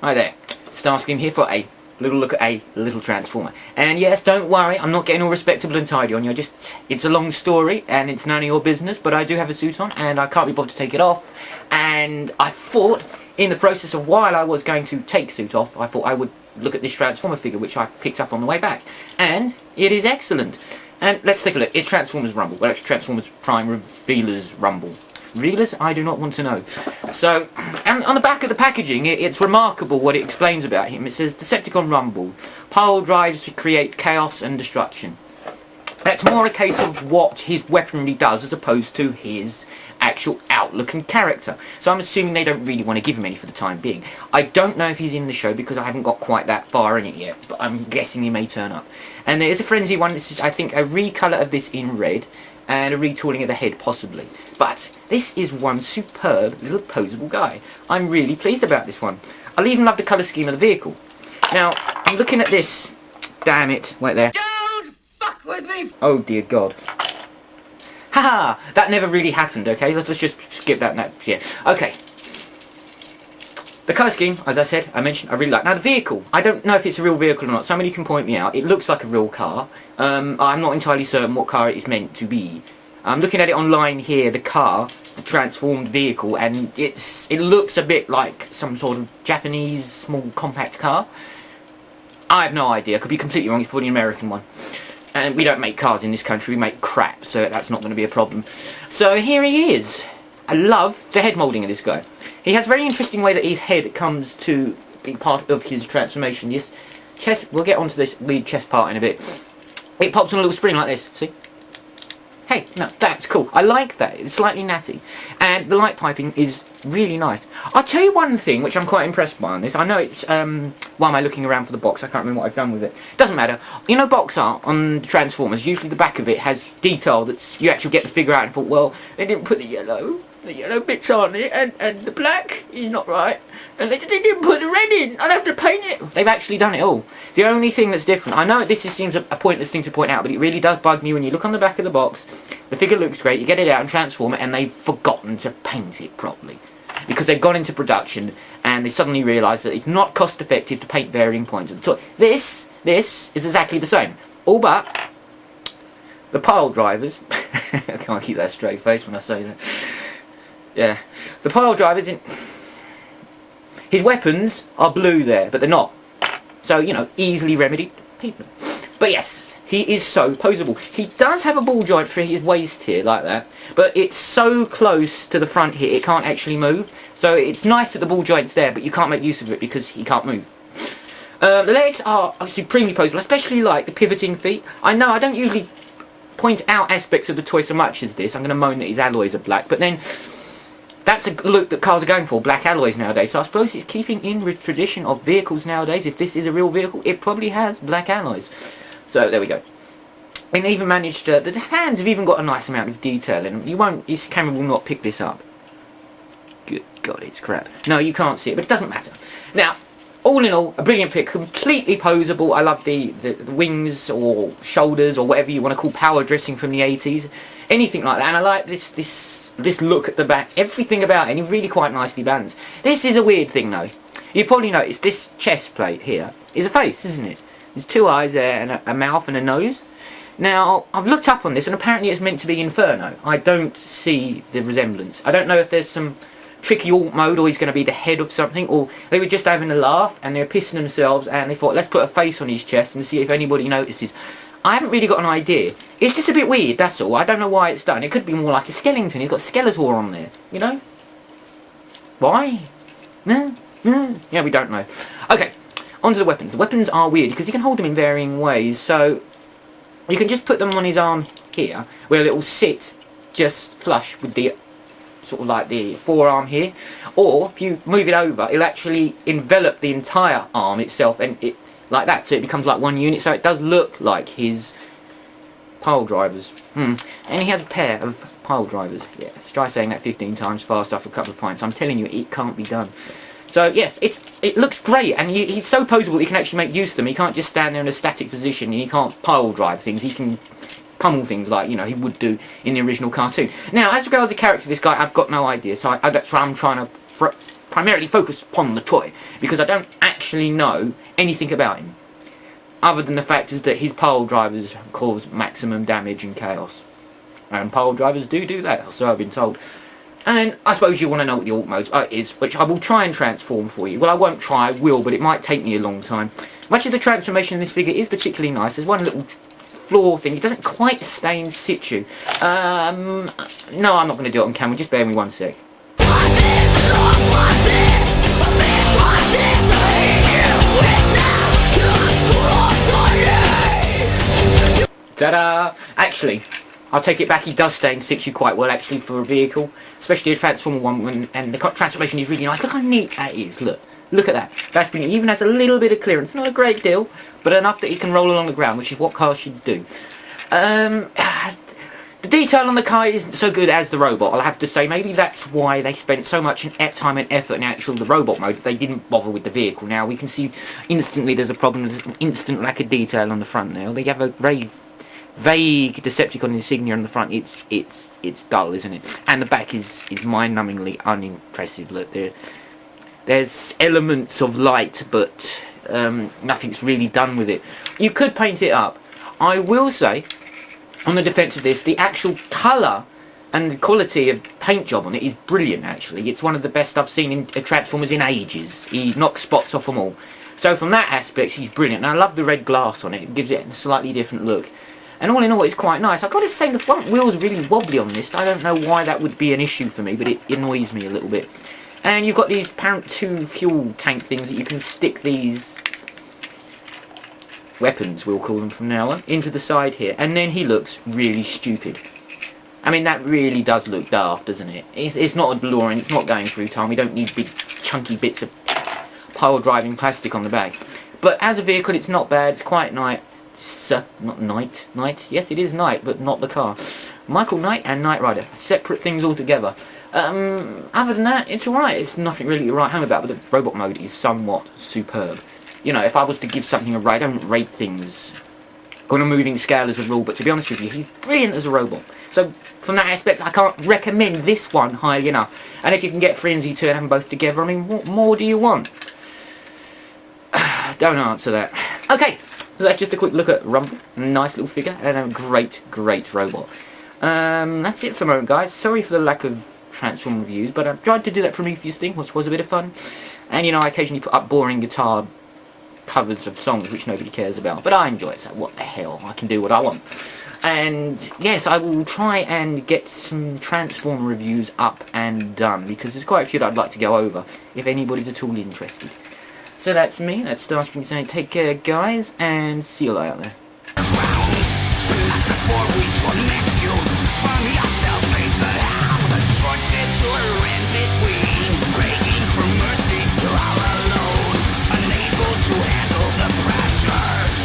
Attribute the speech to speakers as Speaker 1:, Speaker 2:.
Speaker 1: Hi there, Starscream here for a little look at a little Transformer. And yes, don't worry, I'm not getting all respectable and tidy on you. It's a long story and it's none of your business, but I do have a suit on and I can't be bothered to take it off. And I thought, in the process of while I was going to take suit off, I thought I would look at this Transformer figure, which I picked up on the way back. And it is excellent. And let's take a look. It's Transformers Rumble. Well, actually Transformers Prime Revealers Rumble. Revealers? I do not want to know. So, and on the back of the packaging, it's remarkable what it explains about him. It says, Decepticon Rumble. Pile drives to create chaos and destruction. That's more a case of what his weaponry does as opposed to his actual outlook and character. So I'm assuming they don't really want to give him any for the time being. I don't know if he's in the show because I haven't got quite that far in it yet, but I'm guessing he may turn up. And there is a Frenzy one. This is, I think, a recolour of this in red and a retooling of the head possibly. But this is one superb little poseable guy. I'm really pleased about this one. I'll even love the colour scheme of the vehicle. Now, I'm looking at this. Damn it. Wait there.
Speaker 2: Don't fuck with me!
Speaker 1: Oh dear God. Haha! That never really happened, okay? Let's just skip that. Yeah. Okay. The colour scheme, as I said, I mentioned, I really like. Now the vehicle, I don't know if it's a real vehicle or not. Somebody can point me out. It looks like a real car. I'm not entirely certain what car it is meant to be. I'm looking at it online here, the car, the transformed vehicle, and it looks a bit like some sort of Japanese small compact car. I have no idea. I could be completely wrong. It's probably an American one. And we don't make cars in this country. We make crap, so that's not going to be a problem. So here he is. I love the head moulding of this guy. He has a very interesting way that his head comes to be part of his transformation. This chest, we'll get onto this weird chest part in a bit. It pops on a little spring like this, see? Hey, no, that's cool. I like that. It's slightly natty. And the light piping is really nice. I'll tell you one thing which I'm quite impressed by on this. I know it's, why am I looking around for the box? I can't remember what I've done with it. Doesn't matter. You know box art on Transformers, usually the back of it has detail that you actually get the figure out and thought, well, they didn't put the yellow bits on it, and the black is not right. And they didn't put the red in. I'll have to paint it. They've actually done it all. The only thing that's different, I know this seems a pointless thing to point out, but it really does bug me when you look on the back of the box, the figure looks great, you get it out and transform it, and they've forgotten to paint it properly. Because they've gone into production, and they suddenly realise that it's not cost effective to paint varying points of the toy. This is exactly the same. All but the pile drivers. I can't keep that straight face when I say that. Yeah. The pile drivers in... His weapons are blue there, but they're not. So, you know, easily remedied people. But yes, he is so poseable. He does have a ball joint for his waist here, like that. But it's so close to the front here, it can't actually move. So it's nice that the ball joint's there, but you can't make use of it because he can't move. The legs are supremely poseable, especially like the pivoting feet. I know I don't usually point out aspects of the toy so much as this. I'm going to moan that his alloys are black, but then... That's a look that cars are going for, black alloys nowadays. So I suppose it's keeping in with tradition of vehicles nowadays. If this is a real vehicle, it probably has black alloys. So there we go. And even managed to... The hands have even got a nice amount of detail in them. This camera will not pick this up. Good God, it's crap. No, you can't see it, but it doesn't matter. Now, all in all, a brilliant pick. Completely poseable. I love the wings or shoulders or whatever you want to call power dressing from the 80s. Anything like that. And I like this look at the back, everything about it, and it really quite nicely balanced. This is a weird thing though. You probably noticed this chest plate here is a face, isn't it? There's two eyes there and a mouth and a nose. Now, I've looked up on this and apparently it's meant to be Inferno. I don't see the resemblance. I don't know if there's some tricky alt mode or he's going to be the head of something, or they were just having a laugh and they were pissing themselves and they thought, let's put a face on his chest and see if anybody notices. I haven't really got an idea. It's just a bit weird, that's all. I don't know why it's done. It could be more like a skeleton. He's got Skeletor on there, you know? Why? Yeah, we don't know. Okay, on to the weapons. The weapons are weird because you can hold them in varying ways. So, you can just put them on his arm here, where it will sit just flush with the, sort of like the forearm here. Or, if you move it over, it'll actually envelop the entire arm itself, and it like that, so it becomes like one unit, so it does look like his pile drivers. And he has a pair of pile drivers. Yes, try saying that 15 times fast after a couple of pints. I'm telling you, it can't be done. So yes, it looks great, and he's so poseable he can actually make use of them. He can't just stand there in a static position, and he can't pile drive things. He can pummel things like, you know, he would do in the original cartoon. Now, as regards the character of this guy, I've got no idea, so that's why I'm trying to primarily focus upon the toy, because I don't actually know anything about him, other than the fact is that his pile drivers cause maximum damage and chaos. And pile drivers do that, so I've been told. And I suppose you want to know what the alt mode is, which I will try and transform for you. Well, I won't try, I will, but it might take me a long time. Much of the transformation in this figure is particularly nice. There's one little floor thing. It doesn't quite stay in situ. No, I'm not going to do it on camera. Just bear with me one sec. Ta-da! Actually, I'll take it back, he does stay in situ quite well actually for a vehicle, especially a Transformer one, and the transformation is really nice. Look how neat that is, look at that. That's brilliant. It even has a little bit of clearance, not a great deal, but enough that he can roll along the ground, which is what cars should do. The detail on the car isn't so good as the robot, I'll have to say. Maybe that's why they spent so much time and effort in the robot mode, they didn't bother with the vehicle. Now we can see instantly there's a problem, there's an instant lack of detail on the front now. They have a very vague Decepticon insignia on the front. It's dull, isn't it? And the back is mind-numbingly unimpressive. Look, there's elements of light, but nothing's really done with it. You could paint it up. I will say, on the defence of this, the actual colour and the quality of paint job on it is brilliant, actually. It's one of the best I've seen in Transformers in ages. He knocks spots off them all. So from that aspect, he's brilliant. And I love the red glass on it. It gives it a slightly different look. And all in all, it's quite nice. I've got to say, the front wheel's really wobbly on this. I don't know why that would be an issue for me, but it annoys me a little bit. And you've got these Parent 2 fuel tank things that you can stick these weapons, we'll call them from now on, into the side here. And then he looks really stupid. I mean, that really does look daft, doesn't it? It's not a DeLorean, it's not going through time. We don't need big chunky bits of pile-driving plastic on the back. But as a vehicle, it's not bad. It's quite nice. Not Knight. Yes, it is Knight, but not the car. Michael Knight and Knight Rider. Separate things altogether. Other than that, it's alright. It's nothing really to write home about, but the robot mode is somewhat superb. You know, if I was to give something a rate, I don't rate things on a moving scale as a rule, but to be honest with you, he's brilliant as a robot. So, from that aspect, I can't recommend this one highly enough. And if you can get Frenzy 2 and have them both together, I mean, what more do you want? Don't answer that. Okay, so that's just a quick look at Rumble. Nice little figure, and a great robot. That's it for the moment, guys. Sorry for the lack of Transform reviews, but I've tried to do that Prometheus thing, which was a bit of fun. And, you know, I occasionally put up boring guitar covers of songs which nobody cares about, but I enjoy it, so what the hell, I can do what I want. And yes, I will try and get some Transformer reviews up and done, because there's quite a few that I'd like to go over if anybody's at all interested. So that's me, that's Starscream saying take care guys, and see you later out there.